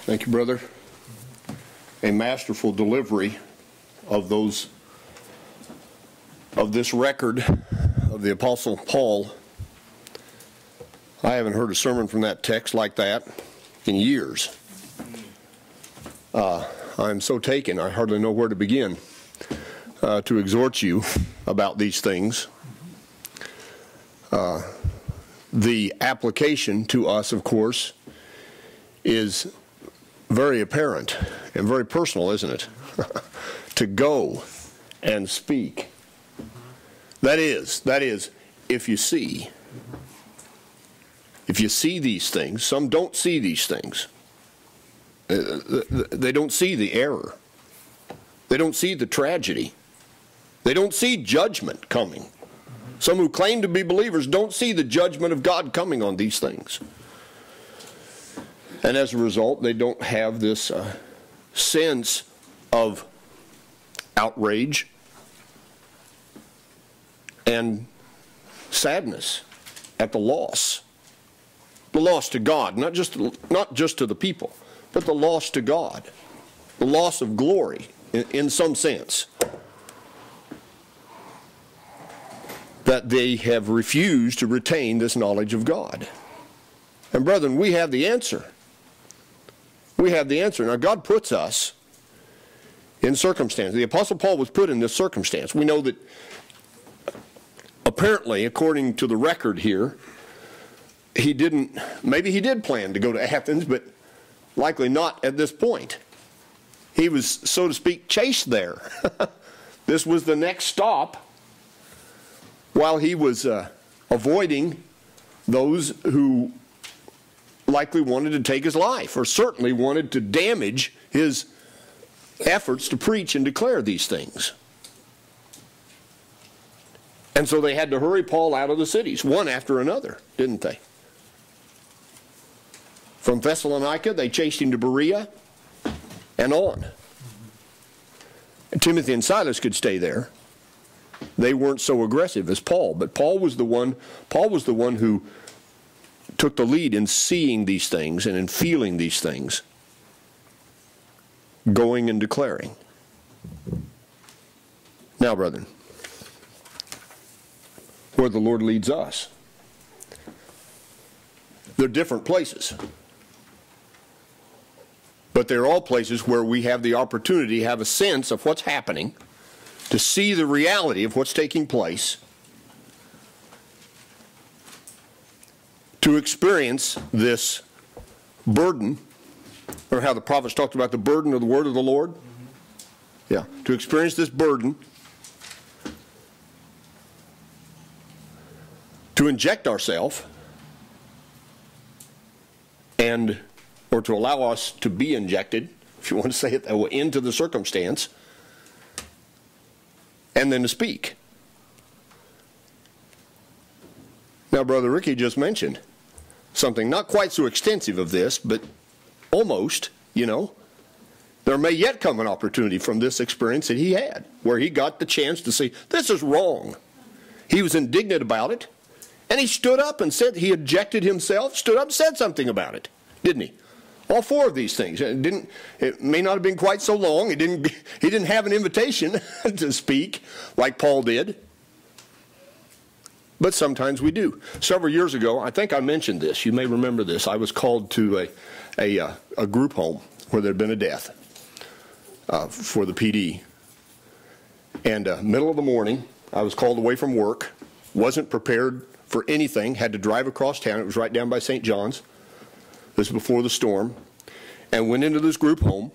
Thank you, brother. A masterful delivery of this record of the Apostle Paul. I haven't heard a sermon from that text like that in years. I'm so taken, I hardly know where to begin to exhort you about these things. The application to us, of course, is very apparent and very personal, isn't it? To go and speak. That is, if you see these things. Some don't see these things. They don't see the error. They don't see the tragedy. They don't see judgment coming. Some who claim to be believers don't see the judgment of God coming on these things. And as a result, they don't have this sense of outrage and sadness at the loss to God, not just to the people, but the loss to God, the loss of glory in some sense, that they have refused to retain this knowledge of God. And brethren, we have the answer. We have the answer. Now, God puts us in circumstances. The Apostle Paul was put in this circumstance. We know that apparently, according to the record here, maybe he did plan to go to Athens, but likely not at this point. He was, so to speak, chased there. This was the next stop while he was avoiding those who likely wanted to take his life, or certainly wanted to damage his efforts to preach and declare these things. And so they had to hurry Paul out of the cities, one after another, didn't they? From Thessalonica, they chased him to Berea and on. And Timothy and Silas could stay there. They weren't so aggressive as Paul, but Paul was the one who took the lead in seeing these things and in feeling these things, going and declaring. Now, brethren, where the Lord leads us, they're different places. But they're all places where we have the opportunity to have a sense of what's happening, to see the reality of what's taking place, to experience this burden, or how the prophets talked about the burden of the word of the Lord. Yeah, to experience this burden, to inject ourselves, or to allow us to be injected, if you want to say it that way, into the circumstance, and then to speak. Now, Brother Ricky just mentioned something not quite so extensive of this, but almost, there may yet come an opportunity from this experience that he had, where he got the chance to say, this is wrong. He was indignant about it, and he stood up and said, he ejected himself, stood up and said something about it, didn't he? All four of these things. It may not have been quite so long. He didn't have an invitation to speak like Paul did. But sometimes we do. Several years ago, I think I mentioned this. You may remember this. I was called to a group home where there had been a death for the PD. And middle of the morning, I was called away from work. Wasn't prepared for anything. Had to drive across town. It was right down by St. John's. This was before the storm. And went into this group home.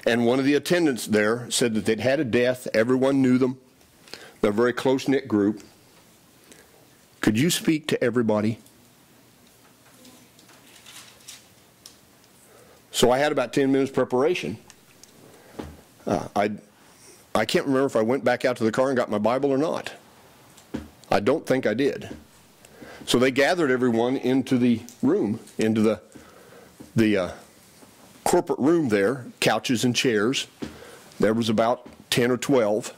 And one of the attendants there said that they'd had a death. Everyone knew them. They're a very close-knit group. Could you speak to everybody? So I had about 10 minutes preparation. I can't remember if I went back out to the car and got my Bible or not. I don't think I did. So they gathered everyone into the room, into the corporate room there, couches and chairs. There was about 10 or 12,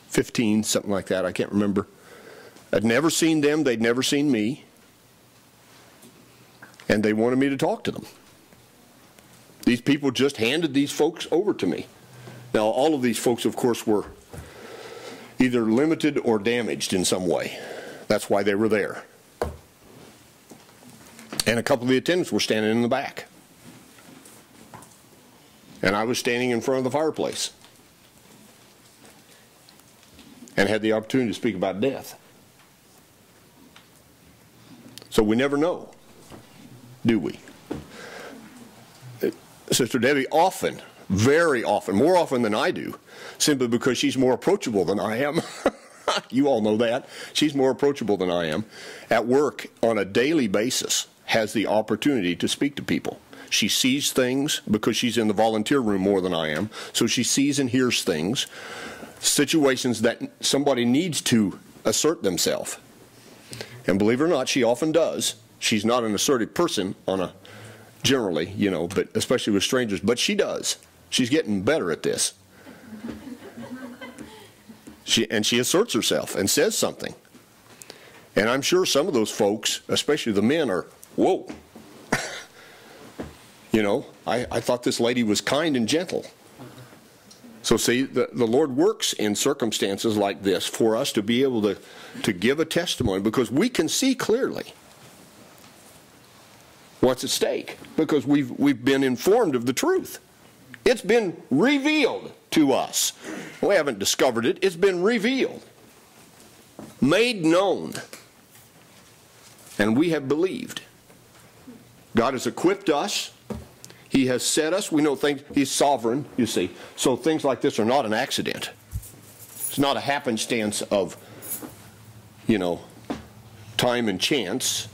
15, something like that. I can't remember. I'd never seen them. They'd never seen me. And they wanted me to talk to them. These people just handed these folks over to me. Now, all of these folks, of course, were either limited or damaged in some way. That's why they were there. And a couple of the attendants were standing in the back. And I was standing in front of the fireplace and had the opportunity to speak about death. So we never know, do we? Sister Debbie often, very often, more often than I do, simply because she's more approachable than I am. You all know that. She's more approachable than I am. At work, on a daily basis, has the opportunity to speak to people. She sees things because she's in the volunteer room more than I am. So she sees and hears things, situations that somebody needs to assert themselves. And believe it or not, she often does. She's not an assertive person on a generally, you know, but especially with strangers, but she does. She's getting better at this. She asserts herself and says something. And I'm sure some of those folks, especially the men, are, whoa. You know, I thought this lady was kind and gentle. So see, the Lord works in circumstances like this for us to be able to give a testimony, because we can see clearly what's at stake, because we've been informed of the truth. It's been revealed to us. We haven't discovered it. It's been revealed, made known, and we have believed. God has equipped us. He has set us. We know things. He's sovereign, you see. So things like this are not an accident. It's not a happenstance of, you know, time and chance.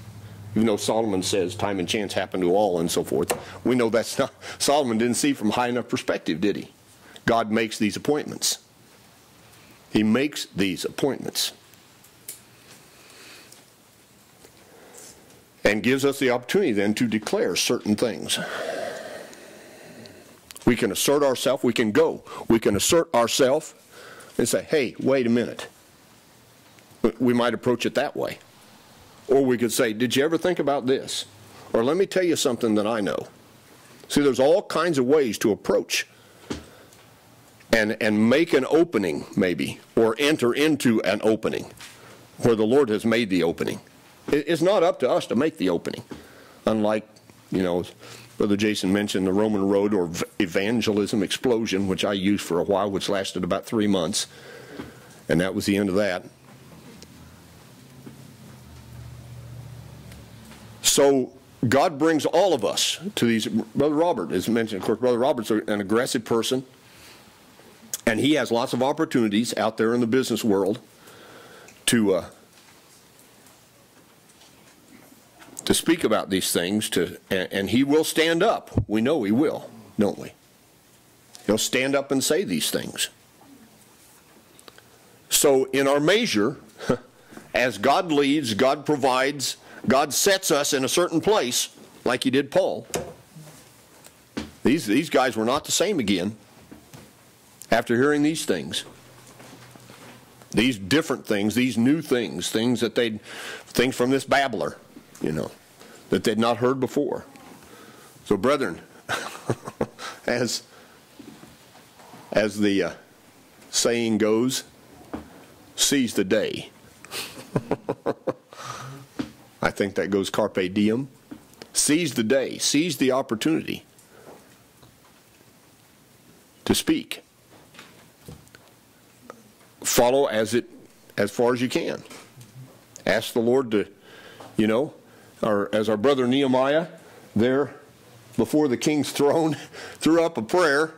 Even though Solomon says time and chance happen to all and so forth. We know that's not. Solomon didn't see from high enough perspective, did he? God makes these appointments. He makes these appointments. And gives us the opportunity then to declare certain things. We can assert ourselves. We can go. We can assert ourselves and say, hey, wait a minute. We might approach it that way. Or we could say, did you ever think about this? Or let me tell you something that I know. See, there's all kinds of ways to approach and make an opening, maybe, or enter into an opening where the Lord has made the opening. It's not up to us to make the opening. Unlike, you know, Brother Jason mentioned the Roman road or evangelism explosion, which I used for a while, which lasted about 3 months. And that was the end of that. So God brings all of us to these. Brother Robert is mentioned. Of course, Brother Robert's an aggressive person, and he has lots of opportunities out there in the business world to speak about these things. And he will stand up. We know he will, don't we? He'll stand up and say these things. So in our measure, as God leads, God provides, God sets us in a certain place, like he did Paul. These guys were not the same again after hearing these things. These different things, these new things, things from this babbler, you know, that they'd not heard before. So brethren, as the saying goes, seize the day. I think that goes carpe diem. Seize the day. Seize the opportunity to speak. Follow as far as you can. Ask the Lord to, you know, as our brother Nehemiah there before the king's throne threw up a prayer.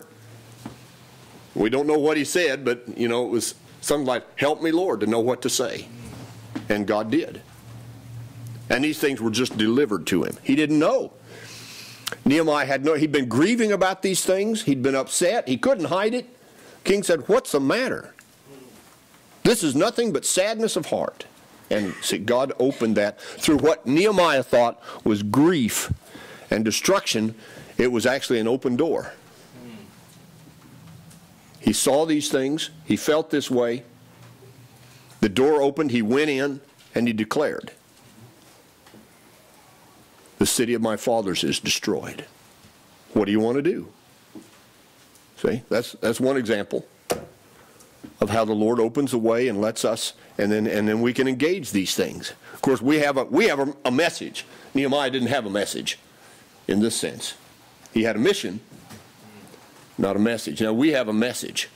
We don't know what he said, but, you know, it was something like, help me, Lord, to know what to say. And God did. And these things were just delivered to him. He didn't know. Nehemiah he'd been grieving about these things. He'd been upset. He couldn't hide it. King said, what's the matter? This is nothing but sadness of heart. And see, God opened that through what Nehemiah thought was grief and destruction. It was actually an open door. He saw these things. He felt this way. The door opened. He went in and he declared, the city of my fathers is destroyed. What What do you want to do? See, that's one example of how the Lord opens a way and lets us, and then we can engage these things. Of course, we have a message. Nehemiah didn't have a message in this sense. He had a mission, not a message. Now we have a message,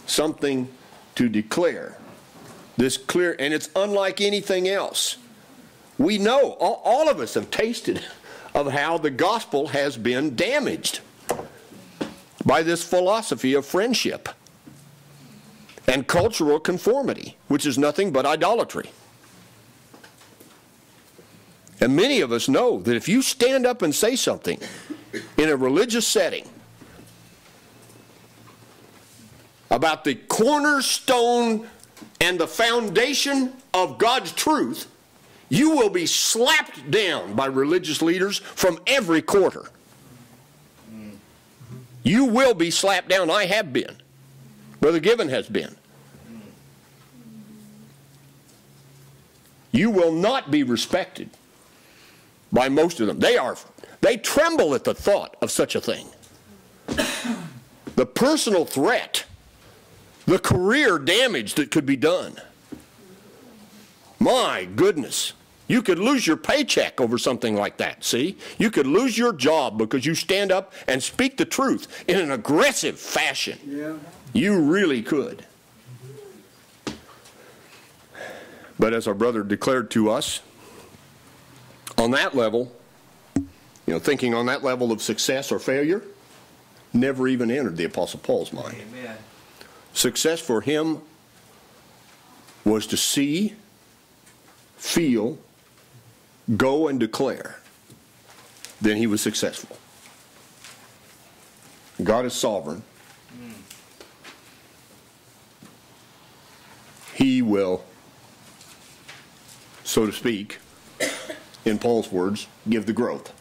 something to declare. This clear, and it's unlike anything else. We know, all of us have tasted of how the gospel has been damaged by this philosophy of friendship and cultural conformity, which is nothing but idolatry. And many of us know that if you stand up and say something in a religious setting about the cornerstone and the foundation of God's truth, you will be slapped down by religious leaders from every quarter. You will be slapped down. I have been. Brother Given has been. You will not be respected by most of them. They tremble at the thought of such a thing. The personal threat, the career damage that could be done. My goodness. You could lose your paycheck over something like that, see? You could lose your job because you stand up and speak the truth in an aggressive fashion. Yeah. You really could. But as our brother declared to us, on that level, thinking on that level of success or failure, never even entered the Apostle Paul's mind. Amen. Success for him was to see, feel, go and declare. Then he was successful. God is sovereign. He will, so to speak, in Paul's words, give the growth.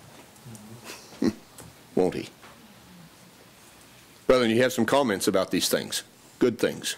Won't he? Brethren, you have some comments about these things. Good things.